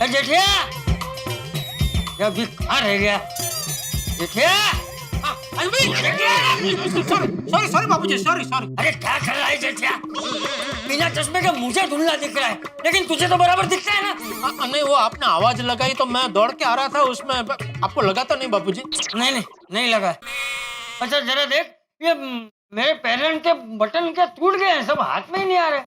जेठिया, क्या भिखार रह गया जेठिया? सॉरी बाबूजी, सॉरी। अरे क्या कर रहा है जेठिया? बिना चश्मे के मुझे धुंधला दिख रहा है, लेकिन तुझे तो बराबर दिखता है ना। नहीं, वो आपने आवाज लगाई तो मैं दौड़ के आ रहा था, उसमें आपको लगा तो नहीं बाबूजी? नहीं लगा। अच्छा जरा देख, ये मेरे पैरेंट के बटन क्या टूट गए हैं, सब हाथ में ही नहीं आ रहे।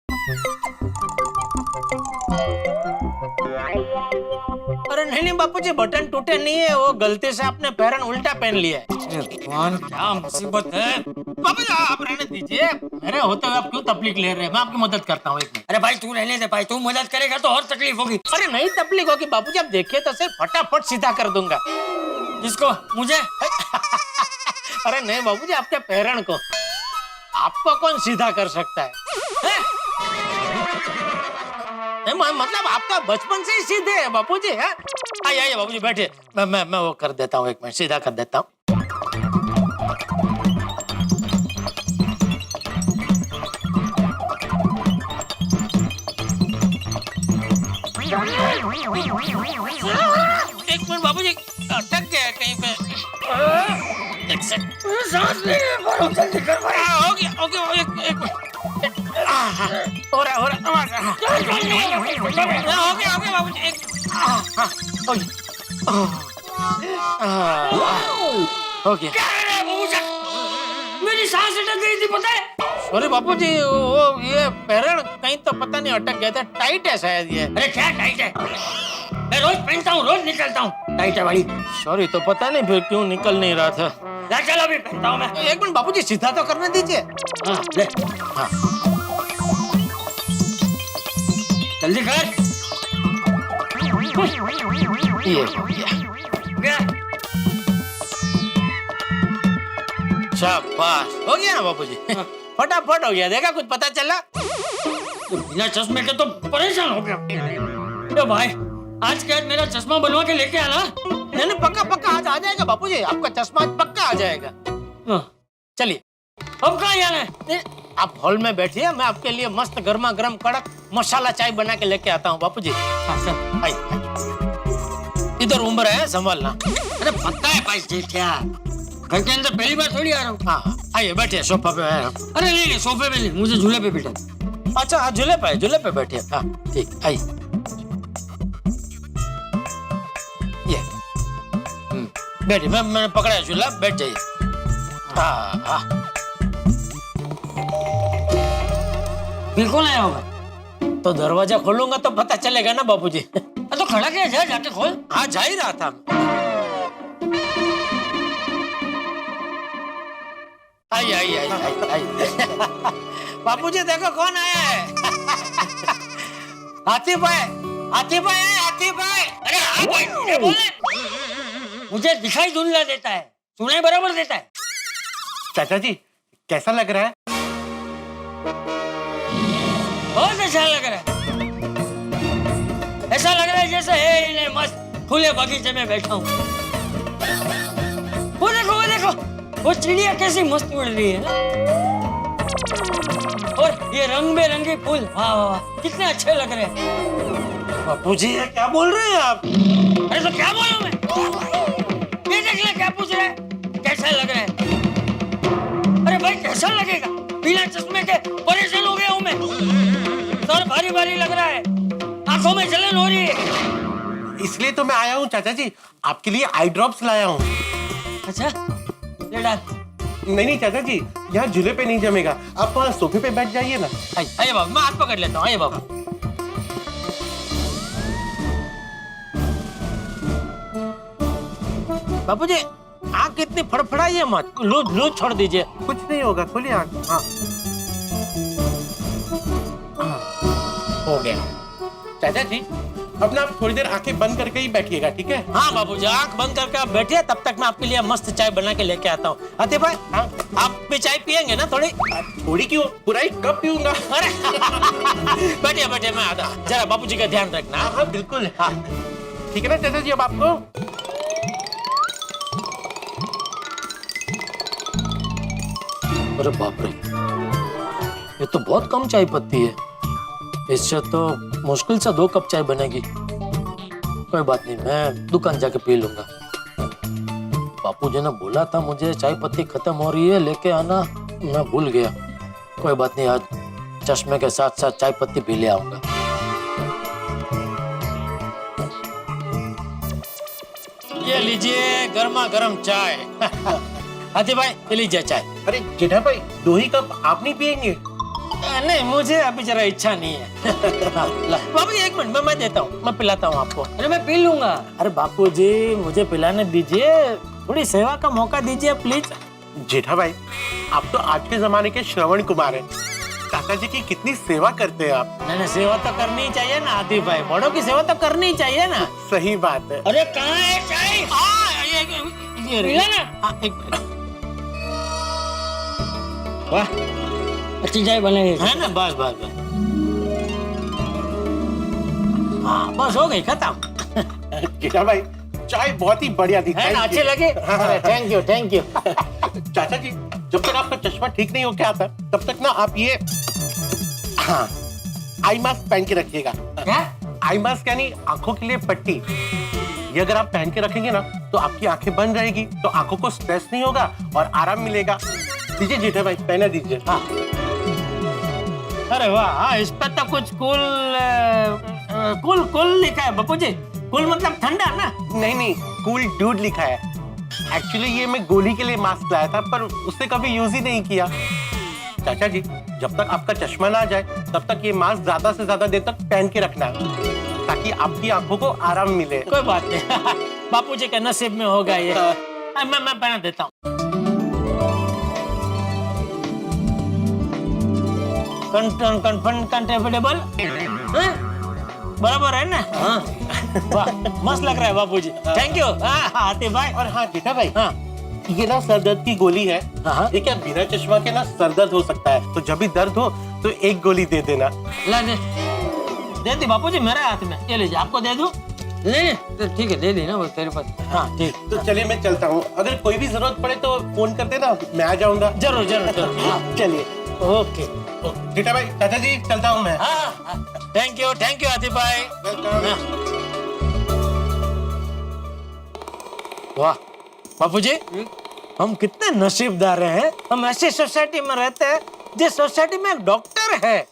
अरे नहीं बापूजी, बटन टूटे नहीं है, वो गलती से आपने पैरन उल्टा पहन लिया है। भगवान क्या मुसीबत है। बाबूजी आप रहने दीजिए, मेरे होते हुए आप क्यों तकलीफ ले रहे हैं? मैं आपकी मदद करता हूँ एक मिनट। अरे भाई तू रहने दे भाई, तू मदद करेगा तो और तकलीफ होगी। अरे नहीं तकलीफ होगी बाबूजी, आप देखिए तो सही, फटाफट सीधा कर दूंगा। जिसको मुझे अरे नहीं बाबूजी, आपके पैरन को, आपको कौन सीधा कर सकता है? मतलब आपका बचपन से ही सीधे है बापूजी। आइए बाबूजी बैठिए, मैं वो कर देता हूँ, एक मिनट सीधा कर देता हूँ। एक मिनट बाबूजी, अटक गया कहीं पे। एक सेकंड, सांस ले जल्दी कर भाई। हो गया एक हो रहा हो गया बाबूजी, एक हो गया। क्या कर रहा है बाबूजी? मेरी सांस अटक गई थी पता है। अरे बापूजी, वो ये पैरण कहीं तो पता नहीं अटक गया था, टाइट है शायद ये। अरे क्या टाइट है? मैं रोज पहनता हूँ, रोज निकलता हूँ, टाइट है भाई। सॉरी, तो पता नहीं फिर क्यों निकल नहीं रहा था। चलो अभी पहनता हूँ मैं। एक मिनट बापूजी, सीधा तो करने दीजिए। हाँ ले, हाँ जल्दी कर। ये गया। शाबाश, हो गया ना बापूजी? फटाफट हो गया, देखा कुछ पता चला? तो बिना चश्मे के तो परेशान हो गया। तो भाई आज के आज मेरा चश्मा बनवा के लेके आना। नहीं पक्का आज आ जाएगा बापूजी, आपका चश्मा आज पक्का आ जाएगा। चलिए अब कहाँ जाना है? आप हॉल में बैठिए, मैं आपके लिए मस्त गर्मा गर्म कड़क मसाला चाय बना के लेके आता हूँ बापूजी। आइए, इधर उम्र है, संभालना। अरे पता है भाई जेठिया, घर के अंदर पहली बार थोड़ी आ रहा हूँ। हाँ आइए बैठिए, सोफा पे। अरे नहीं सोफे पे नहीं, मुझे झूले पे बिठा। अच्छा हाँ, झूले पे बैठिए। हाँ ठीक, आइए। ये बैठिए, मैंने पकड़ा है झूला, बैठ जाइए। हाँ बिल्कुल आया होगा तो दरवाजा खोलूंगा तो पता चलेगा ना बापूजी। तो खड़ा क्या है, जाके खोल। हाँ जा ही रहा था। आइए बापूजी, देखो कौन आया है। हाथी भाई। अरे हाँ भाई, ये बोले। मुझे दिखाई धुंधला देता है, सुनाई बराबर देता है। चाचा जी कैसा लग रहा है? बहुत अच्छा लग रहा है। ऐसा लग रहा है जैसे है इन्हें मस्त खुले बगीचे में बैठा हूँ। वो देखो वो चिड़िया कैसी मस्त उड़ रही है ना। और ये रंग बेरंगी फूल, वाह वाह कितने अच्छे लग रहे हैं। बापूजी ये क्या बोल रहे हैं आप? अरे तो क्या बोलूं मैं? ये देख ले क्या पूछ रहा है, कैसा लग रहा है? अरे भाई कैसा लगेगा, बिना चश्मे के परेशान हो गया हूँ मैं। सर भारी भारी लग रहा है, आंखों में जलन हो रही है। इसलिए तो मैं आया हूँ चाचा जी, आपके लिए आई ड्रॉप्स लाया हूँ। अच्छा ले डाल। नहीं चाचा जी, यहाँ झूले पे नहीं जमेगा, आप वहाँ सोफे पे बैठ जाइए ना। आइए बाबू, मैं हाथ पकड़ लेता हूँ। आइए बाबू। बापूजी आँख इतनी फड़फड़ाइए मत, लूज छोड़ दीजिए। कुछ नहीं होगा, खोलिए आँख। हाँ हो गया। चाचा जी अब ना आप थोड़ी देर आंखें बंद करके ही बैठिएगा, ठीक है? हाँ बाबूजी, आँख बंद करके आप बैठिए, तब तक मैं आपके लिए मस्त चाय बना के लेके आता हूँ। आते भाई, हाँ आप भी चाय पियेंगे ना थोड़ी? थोड़ी क्यों, पूरा ही कप पीऊंगा। अरे बैठिए मैं आता, जरा बापूजी का ध्यान रखना। हाँ बिल्कुल। हाँ ठीक है ना चाचा जी, अब आपको अरे बाप रे, ये तो बहुत कम चाय पत्ती है, इससे तो मुश्किल से 2 कप चाय बनेगी। कोई बात नहीं, मैं दुकान जाके पी लूंगा। बापूजी ने बोला था मुझे चाय पत्ती खत्म हो रही है लेके आना, मैं भूल गया। कोई बात नहीं, आज चश्मे के साथ साथ चाय पत्ती भी ले आऊंगा। ये लीजिए गर्मा गर्म चाय। हाथी भाई ये लीजिए चाय। अरे जेठा भाई, 2 ही कप आप नहीं पियेंगे? नहीं, मुझे अभी जरा इच्छा नहीं है। बाबू 1 मिनट मैं देता हूँ, मैं पिलाता हूँ आपको। अरे मैं पी लूंगा। अरे बापूजी मुझे पिलाने दीजिए, थोड़ी सेवा का मौका दीजिए प्लीज। जेठा भाई, आप तो आज के जमाने के श्रवण कुमार हैं। चाचा जी की कितनी सेवा करते हैं आप। नहीं, सेवा तो करनी ही चाहिए ना हाथी भाई, बड़ों की सेवा तो करनी ही चाहिए ना। सही बात है। अरे कहाँ है चाय? ये पिला ना। हाँ, 1 मिनट। वाह, अच्छी चाय बने है ना, बस बस बस। हाँ बस हो गई खत्म। जेठा भाई, चाय बहुत ही बढ़िया थी। है ना, अच्छे लगे? Thank you thank you. चाचा जी, जब तक आपका चश्मा ठीक नहीं होके आता तब तक ना आप ये आई मास्क पहन के रखिएगा। क्या? आई मास्क यानी आंखों के लिए पट्टी। ये अगर आप पहन के रखेंगे ना तो आपकी आंखें बंद रहेगी, तो आंखों को स्ट्रेस नहीं होगा और आराम मिलेगा। दीजिए जेठा भाई, पहना दीजिए। हाँ। अरे वाह, हाँ इस पर तो कुछ कूल लिखा है बापूजी। कूल मतलब ठंडा ना? नहीं नहीं, कूल डूड लिखा है। एक्चुअली ये मैं गोली के लिए मास्क लाया था, पर उससे कभी यूज ही नहीं किया। चाचा जी, जब तक आपका चश्मा ना जाए तब तक ये मास्क ज्यादा से ज्यादा देर तक पहन के रखना है, ताकि आपकी आंखों को आराम मिले। कोई बात नहीं। बापूजी के नसीब में होगा ये। मैं पहना देता हूँ। कंफर्टेबल बराबर है ना? हाँ। वाह, मस्त लग रहा है बापूजी। Thank you. हाथी भाई। और हाँ जेठा भाई, हाँ ये ना सर दर्द की गोली है। हाँ। ये क्या बिना चश्मा के ना सर दर्द हो सकता है, तो जब भी दर्द हो तो 1 गोली दे देना। ला दे दी बापूजी मेरे हाथ में। ये लीजिए, आपको दे दूं? नहीं तो ठीक है, दे दी ना वो तेरे पास। हाँ ठीक। तो चलिए मैं चलता हूँ, अगर कोई भी जरूरत पड़े तो फोन कर देना, मैं आ जाऊंगा। जरूर जरूर जरूर। हाँ, चलिए। ओके। जेठा भाई, चाचा जी चलता हूँ मैं। थैंक यू हाथी भाई। वेलकम। वाह बापूजी, हम कितने नसीबदार हैं। हम ऐसी सोसाइटी में रहते हैं जिस सोसाइटी में एक डॉक्टर है।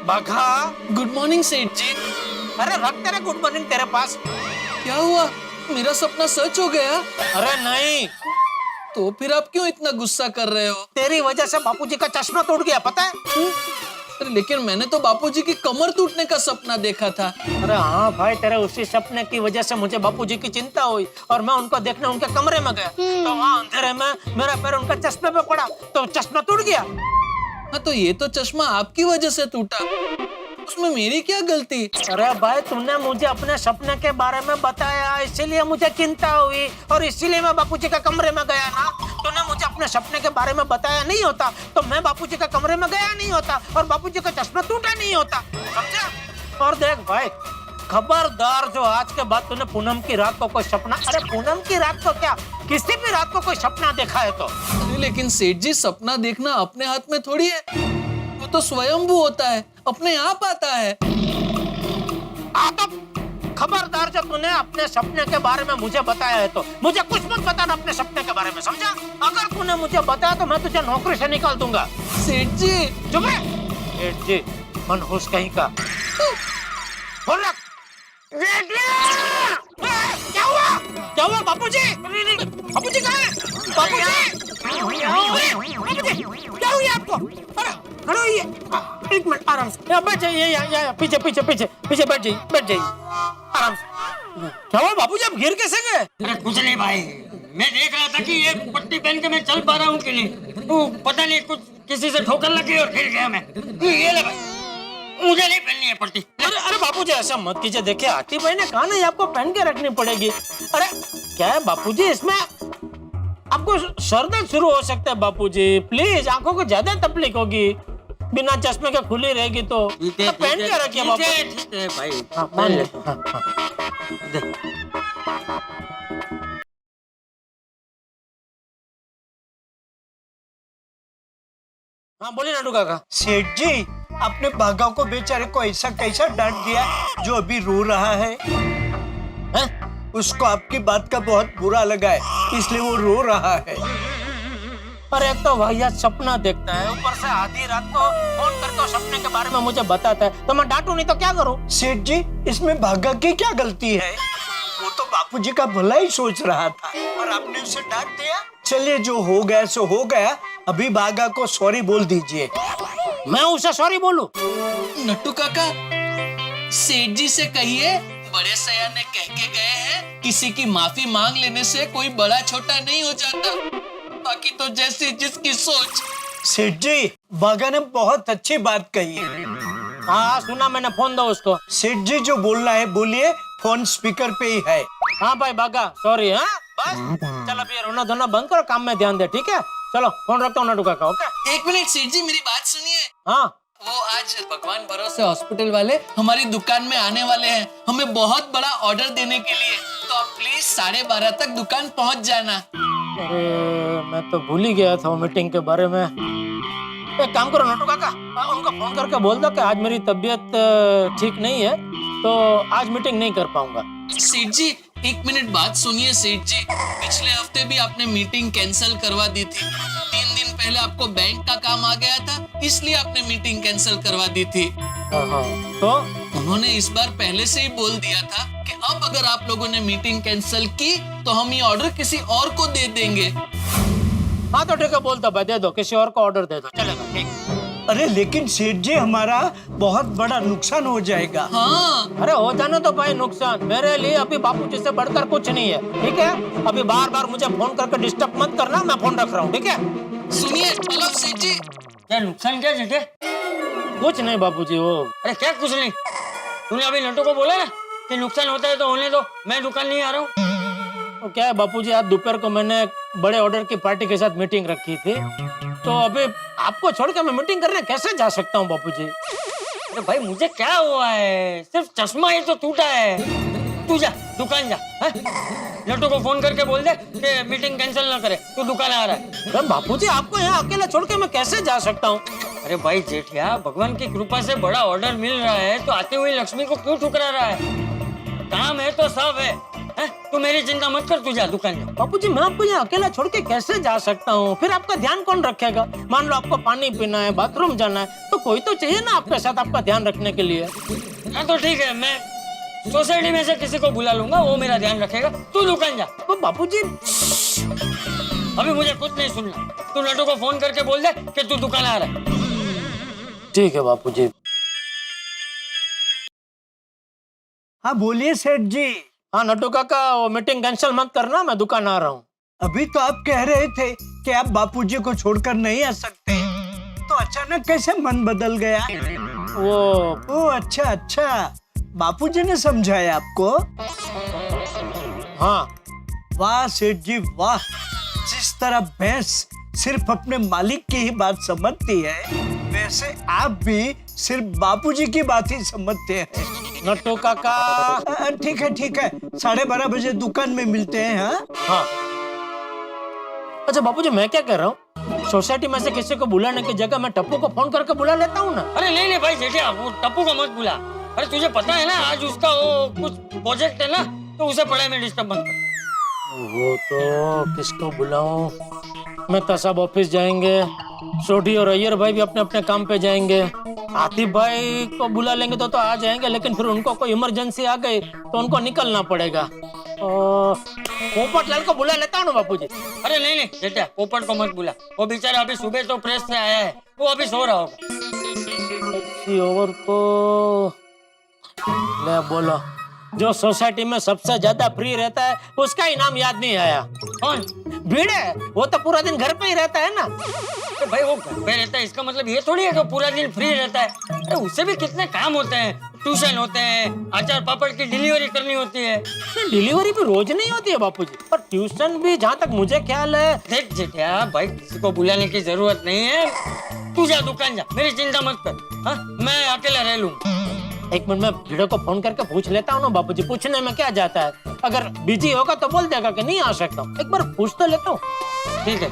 बाघा, गुड मॉर्निंग सेठ जी। अरे रख तेरे गुड मॉर्निंग तेरे पास। क्या हुआ, मेरा सपना सच हो गया? अरे नहीं, तो फिर आप क्यों इतना गुस्सा कर रहे हो? तेरी वजह से बापूजी का चश्मा टूट गया, पता है? अरे लेकिन मैंने तो बापूजी की कमर टूटने का सपना देखा था। अरे हाँ भाई, तेरे उसी सपने की वजह से मुझे बापूजी की चिंता हुई और मैं उनको देखने उनके कमरे में गया, तो वहाँ अंधेरे में मेरा पैर उनका चश्मे पे पड़ा तो चश्मा टूट गया। हाँ तो ये तो चश्मा आपकी वजह से टूटा, उसमें मेरी क्या गलती? अरे भाई, तुमने मुझे अपने सपने के बारे में बताया, इसीलिए मुझे चिंता हुई और इसीलिए मैं बापूजी के कमरे में गया ना। तूने मुझे अपने सपने के बारे में बताया नहीं होता तो मैं बापूजी के कमरे में गया नहीं होता और बापूजी का चश्मा टूटा नहीं होता, समझा? और देख भाई, खबरदार जो आज के बाद तूने पूनम की रात को कोई सपना, अरे पूनम की रात को क्या, किसी भी रात को कोई सपना देखा है तो। अरे लेकिन सेठ जी, सपना देखना अपने हाथ में थोड़ी है, वो तो स्वयंभू होता है, अपने आप आता है। तो खबरदार, जब तूने अपने सपने के बारे में मुझे बताया है तो मुझे कुछ मत बताना अपने सपने के बारे में, समझा? अगर तूने मुझे बताया तो मैं तुझे नौकरी से निकाल दूंगा। सेठ जी, चुप है। सेठ जी मनहूस कहीं का। बोल रहा। क्या हुआ? क्या हुआ बापूजी? बापूजी कहाँ है? बापूजी क्या हुआ आपको? अरे खड़े होइए, 1 मिनट आराम से। यहाँ बैठ जाइए, यहाँ पीछे पीछे पीछे पीछे बैठ जाइए आराम से। क्या हुआ बापूजी, आप गिर कैसे गए? अरे कुछ नहीं भाई, मैं देख रहा था कि ये पट्टी पहन के मैं चल पा रहा हूँ कि नहीं, तो पता नहीं कुछ किसी से ठोकर लगी और गिर गया मैं। ये ले भाई, मुझे नहीं पहननी है पट्टी। अरे बापूजी ऐसा मत कीजिए, देखिए आती भाई ने कहा नहीं आपको पहन के रखनी पड़ेगी। अरे क्या है बापूजी, इसमें आप आपको सर्दी शुरू हो सकता है बापूजी, प्लीज आंखों को ज्यादा तकलीफ होगी, बिना चश्मे के खुली रहेगी तो पहन के रखिए बापू। ठीक है भाई, हाँ, पहन ले। हाँ, हाँ। हाँ बोलिए नाटू काका। सेठ जी, आपने भागा को बेचारे को ऐसा कैसा डांट दिया जो अभी रो रहा है? हैं? उसको आपकी बात का बहुत बुरा लगा है, इसलिए वो रो रहा है। अरे एक तो भैया सपना देखता है, ऊपर से आधी रात को फोन करके सपने के बारे में मुझे बताता है, तो मैं डांटू नहीं तो क्या करूं? सेठ जी, इसमें भागा की क्या गलती है? वो तो बापूजी का भला ही सोच रहा था और आपने उसे डांट दिया। चलिए, जो हो गया सो हो गया, अभी भागा को सॉरी बोल दीजिए। मैं उसे सॉरी बोलूं? नट्टू काका, सेठ जी से कहिए बड़े सयाने ने कह के गए हैं, किसी की माफी मांग लेने से कोई बड़ा छोटा नहीं हो जाता, बाकी तो जैसी जिसकी सोच। सेठ जी, भागा ने बहुत अच्छी बात कही है। हाँ सुना मैंने, फोन दो उसको। सेठ जी जो बोलना है बोलिए, फोन स्पीकर पे ही है। हाँ भाई भागा, सॉरी। हाँ बस चल, अब ये रोना धोना बंद करो, काम में ध्यान दे, ठीक है? चलो फोन रखता हूँ नाटू काका। ओके, एक मिनट सेठ जी, मेरी बात सुनिए। हाँ वो आज भगवान भरोसे हॉस्पिटल वाले हमारी दुकान में आने वाले हैं, हमें बहुत बड़ा ऑर्डर देने के लिए, तो आप प्लीज 12:30 तक दुकान पहुंच जाना। अरे मैं तो भूल ही गया था मीटिंग के बारे में। एक काम करो नाटू काका, उनको फोन करके बोल दो कि आज मेरी तबीयत ठीक नहीं है, तो आज मीटिंग नहीं कर पाऊंगा। सेठ जी एक मिनट बात सुनिए सेठ जी, पिछले हफ्ते भी आपने मीटिंग कैंसिल करवा दी थी। 3 दिन पहले आपको बैंक का काम आ गया था, इसलिए आपने मीटिंग कैंसिल करवा दी थी। तो उन्होंने इस बार पहले से ही बोल दिया था कि अब अगर आप लोगों ने मीटिंग कैंसिल की तो हम ये ऑर्डर किसी और को दे देंगे। हाँ तो ठीक है, बोलता भाई, दे दो, किसी और को ऑर्डर दे दो, चलेगा। ठीक। अरे लेकिन सेठ जी, हमारा बहुत बड़ा नुकसान हो जाएगा। हाँ अरे हो जाना तो भाई नुकसान, मेरे लिए अभी बापूजी से बढ़कर कुछ नहीं है, ठीक है? अभी बार बार मुझे फोन करके डिस्टर्ब मत करना, मैं फोन रख रहा हूँ, ठीक है? सुनिए, हेलो सेठ जी। क्या नुकसान क्या जेठे? कुछ नहीं बापूजी, वो अरे क्या कुछ नहीं? तूने अभी नटू को बोला ना कि नुकसान होता है तो होने दो, मैं दुकान नहीं आ रहा हूँ। तो क्या है बापूजी, आज दोपहर को मैंने बड़े ऑर्डर की पार्टी के साथ मीटिंग रखी थी, तो अभी आपको छोड़ के मैं मीटिंग करने कैसे जा सकता हूँ बापूजी? अरे भाई मुझे क्या हुआ है, सिर्फ चश्मा ही तो टूटा है। तू जा दुकान जा, नटू को फोन करके बोल दे कि मीटिंग कैंसिल ना करे, तू दुकान आ रहा है। अरे बापूजी, आपको यहाँ अकेला छोड़ के मैं कैसे जा सकता हूँ? अरे भाई जेठिया, भगवान की कृपा से बड़ा ऑर्डर मिल रहा है तो आती हुई लक्ष्मी को क्यों ठुकरा रहा है? काम है तो सब है, तू मेरी चिंता मत कर, तू जा दुकान जा। बापूजी, मैं आपको यहाँ अकेला छोड़ के कैसे जा सकता हूँ? फिर आपका ध्यान कौन रखेगा? मान लो आपको पानी पीना है, बाथरूम जाना है, तो कोई तो चाहिए ना आपके साथ आपका ध्यान रखने के लिए। हाँ तो ठीक है, मैं सोसाइटी में से किसी को बुला लूंगा, वो मेरा ध्यान रखेगा, तू दुकान जा। तो बापूजी, अभी मुझे कुछ नहीं सुनना, तू नटू को फोन करके बोल दे कि तू दुकान आ रहा है। ठीक है बापूजी। हाँ बोलिए सेठ जी। हाँ नटू काका, वो मीटिंग कैंसिल मत करना, मैं दुकान आ रहा हूँ। अभी तो आप कह रहे थे कि आप बापूजी को छोड़कर नहीं आ सकते, तो अचानक कैसे मन बदल गया? वो ओ अच्छा, बापूजी ने समझाया आपको? हाँ। वाह सेठ जी वाह, जिस तरह भैंस सिर्फ अपने मालिक की ही बात समझती है, वैसे आप भी सिर्फ बापूजी की बात ही समझते हैं। नट्टू काका। ठीक है 12:30 बजे दुकान में मिलते हैं। हाँ। अच्छा बापूजी, मैं क्या कह रहा हूँ, सोसाइटी में से किसी को बुलाने की जगह मैं टप्पू को फोन करके बुला लेता हूँ ना। अरे नहीं भाई जेठिया, वो टप्पू को मत बुला। अरे तुझे पता है ना आज उसका वो कुछ प्रोजेक्ट है ना, तो उसे पढ़ाई में डिस्टर्ब मत कर। वो तो किसको बुलाऊं? मैं तो सब ऑफिस जाएंगे, सोढ़ी और अय्यर भाई भी अपने अपने काम पे जाएंगे, आतिफ भाई को बुला लेंगे तो आ जाएंगे, लेकिन फिर उनको कोई इमरजेंसी आ गई तो उनको निकलना पड़ेगा। पोपटलाल को बुला लेता हूँ ना बापूजी। अरे नहीं जेठिया, पोपट को मत बुला, वो बेचारा अभी सुबह तो प्रेस से आया है, वो अभी सो रहा होगा। किसी और को ले बोलो, जो सोसाइटी में सबसे ज्यादा फ्री रहता है उसका ही नाम याद नहीं आया। कौन? भिड़े, वो तो पूरा दिन घर पे ही रहता है ना। तो भाई वो घर पे रहता है, इसका मतलब ये थोड़ी है कि पूरा दिन फ्री रहता है। अरे उसे भी कितने काम होते हैं, ट्यूशन होते हैं, अचार पापड़ की डिलीवरी करनी होती है। डिलीवरी भी रोज नहीं होती है बापूजी, पर ट्यूशन भी जहाँ तक मुझे ख्याल है। देख जेठिया भाई, किसी को बुलाने की जरूरत नहीं है। तू जा दुकान जा, मेरी चिंता मत कर। हाँ, मैं अकेला रह लूंगा। एक मिनट में भिड़े को फोन करके पूछ लेता हूँ ना बापूजी, पूछने में क्या जाता है। अगर बिजी होगा तो बोल देगा कि नहीं आ सकता हूँ, एक बार पूछ तो लेता हूँ। ठीक है।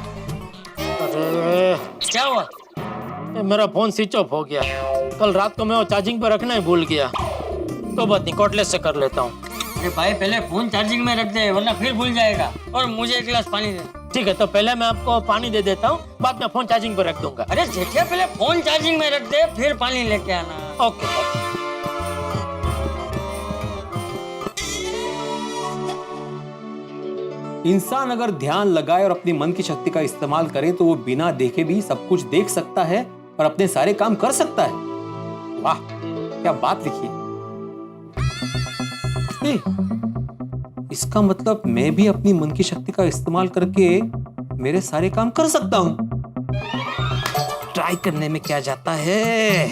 अरे क्या हुआ? ये मेरा फोन स्विच ऑफ हो गया। कल रात को मैं वो चार्जिंग पे रखना ही भूल गया। तो बात नहीं, कॉर्डलेस से कर लेता हूँ। अरे भाई पहले फोन चार्जिंग में रख दे, वरना फिर भूल जाएगा। और मुझे एक गिलास पानी दे। ठीक है, तो पहले मैं आपको पानी दे देता हूँ, बाद में फोन चार्जिंग पे रख दूंगा। अरे जेठिया पहले फोन चार्जिंग में रख दे, फिर पानी लेके आना। ओके। इंसान अगर ध्यान लगाए और अपनी मन की शक्ति का इस्तेमाल करे तो वो बिना देखे भी सब कुछ देख सकता है और अपने सारे काम कर सकता है। वाह, क्या बात लिखी है। इसका मतलब मैं भी अपनी मन की शक्ति का इस्तेमाल करके मेरे सारे काम कर सकता हूं। ट्राई करने में क्या जाता है।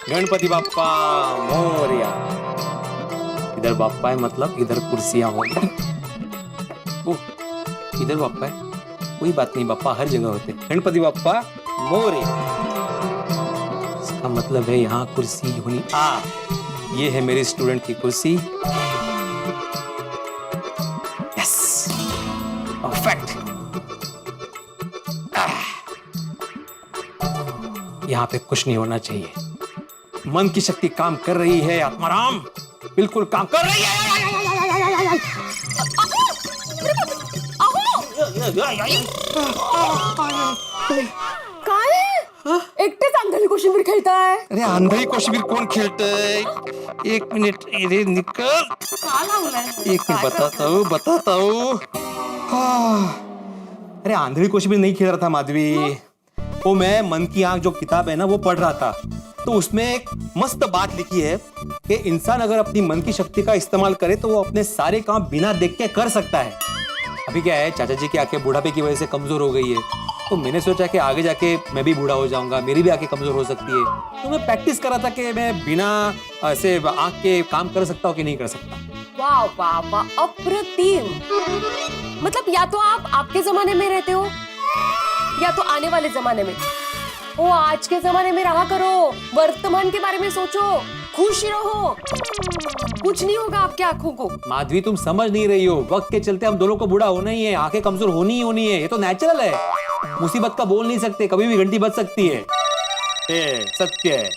गणपति बाप्पा मोरया। इधर बाप्पा है मतलब इधर कुर्सियां होंगी। ओह, इधर बाप्पा है, कोई बात नहीं, बाप्पा हर जगह होते। गणपति बाप्पा मोरया, इसका मतलब है यहाँ कुर्सी होनी। ये है मेरी स्टूडेंट की कुर्सी। Yes, perfect. यहाँ पे कुछ नहीं होना चाहिए। मन की शक्ति काम कर रही है, आत्माराम बिल्कुल काम कर रही है। काय है? एकटेच आंधळी कोशिंबीर खेळताय? अरे आंधळी कोशिंबीर कोण खेळतंय? एक मिनिट, अरे निकल। का लावलाय? एक मिनट, बताता हूँ। अरे आंधळी कोशिंबीर नहीं खेल रहा था माधवी, वो मैं मन की आंख जो किताब है ना वो पढ़ रहा था। तो उसमें एक मस्त बात लिखी है कि इंसान अगर अपनी मन की शक्ति का इस्तेमाल करे तो वो अपने सारे काम बिना देख के कर सकता है। अभी क्या है, चाचा जी की आंखें बुढ़ापे की वजह से कमजोर हो गई है, तो मैंने सोचा कि आगे जाके मैं भी बूढ़ा हो जाऊंगा, मेरी भी आंखें कमजोर हो सकती है। तो मैं प्रैक्टिस कर रहा था कि मैं बिना ऐसे आंख के काम कर सकता हूँ कि नहीं कर सकता। वाह वाह वाह, अप्रतिम। मतलब या तो आप आपके जमाने में रहते हो या तो आने वाले जमाने में। ओ, आज के जमाने में रहा करो, वर्तमान के बारे में सोचो, खुश रहो। कुछ नहीं होगा आपकी आंखों को। माधवी, तुम समझ नहीं रही हो, वक्त के चलते हम दोनों को बूढ़ा होना ही है, आंखें कमजोर होनी ही होनी है, ये तो नेचुरल है। मुसीबत का बोल नहीं सकते, कभी भी घंटी बज सकती है, ये सत्य है।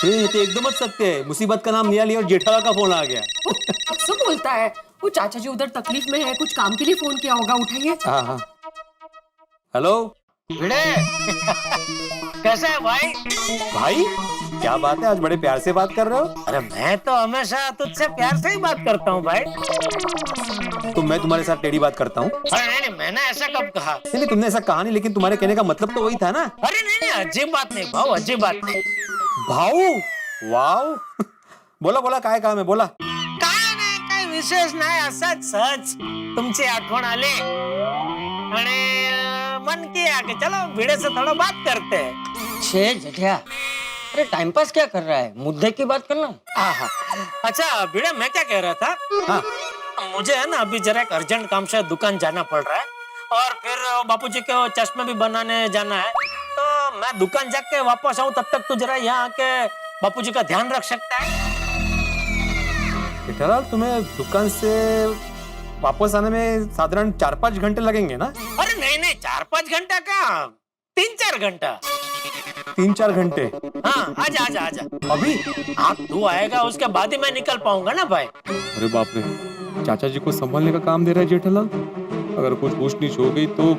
ये तो एकदम सत्य है। मुसीबत का नाम लिया लिया और जेठालाल का फोन आ गया। सब बोलता है, वो चाचा जी उधर तकलीफ में है, कुछ काम के लिए फोन किया होगा, उठाइए। हाँ हाँ, हेलो भिड़े, कैसा है भाई? भाई, क्या बात है, आज बड़े प्यार से बात कर रहे हो। अरे मैं तो हमेशा तुझसे प्यार से ही बात करता हूँ भाई। तो मैं तुम्हारे साथ टेढ़ी बात करता हूँ? अरे नहीं, मैंने ऐसा कब कहा? नहीं, तुमने ऐसा कहा नहीं, लेकिन तुम्हारे कहने का मतलब तो वही था ना। अरे नहीं, अजीब बात नहीं भाऊ, अजीब बात नहीं। भाऊ, वाव। बोला बोला, काय काम है, बोला। काय नाही, काय विशेष नाही, असंच सहज तुमची आठवण आली आणि मन किया कि चलो भिड़े से थोड़ा बात करते हैं। छे जेठिया, अरे टाइम पास क्या कर रहा है, मुद्दे की बात करना। आहा, अच्छा भिड़े, मैं क्या कह रहा था। हाँ, मुझे है ना अभी जरा एक अर्जेंट काम से दुकान जाना पड़ रहा है, और फिर बापूजी के चश्मे भी बनाने जाना है। तो मैं दुकान जाके वापस आऊं, तब तक तू जरा यहाँ आके बापूजी का ध्यान रख सकता है? जेठालाल, तुम्हें दुकान से वापस आने में साधारण 4-5 घंटे लगेंगे ना? अरे नहीं नहीं, 4-5 घंटा का, 3-4 घंटा। 3-4 घंटे? हाँ, आजा आजा आजा। अभी? हाँ, तू आएगा उसके बाद ही मैं निकल पाऊंगा ना भाई। अरे बाप रे, चाचा जी को संभालने का काम दे रहा है जेठालाल। अगर कुछ ऊंच नीच हो गई तो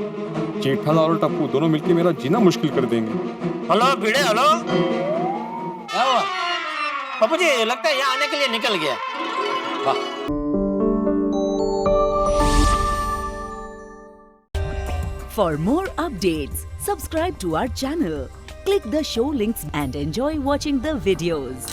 जेठालाल और टप्पू दोनों मिलकर मेरा जीना मुश्किल कर देंगे। हेलो भिड़े, हेलो। क्या हुआ? बापूजी लगता है यहाँ आने के लिए निकल गया। वाह। For more updates, subscribe to our channel, click the show links and enjoy watching the videos.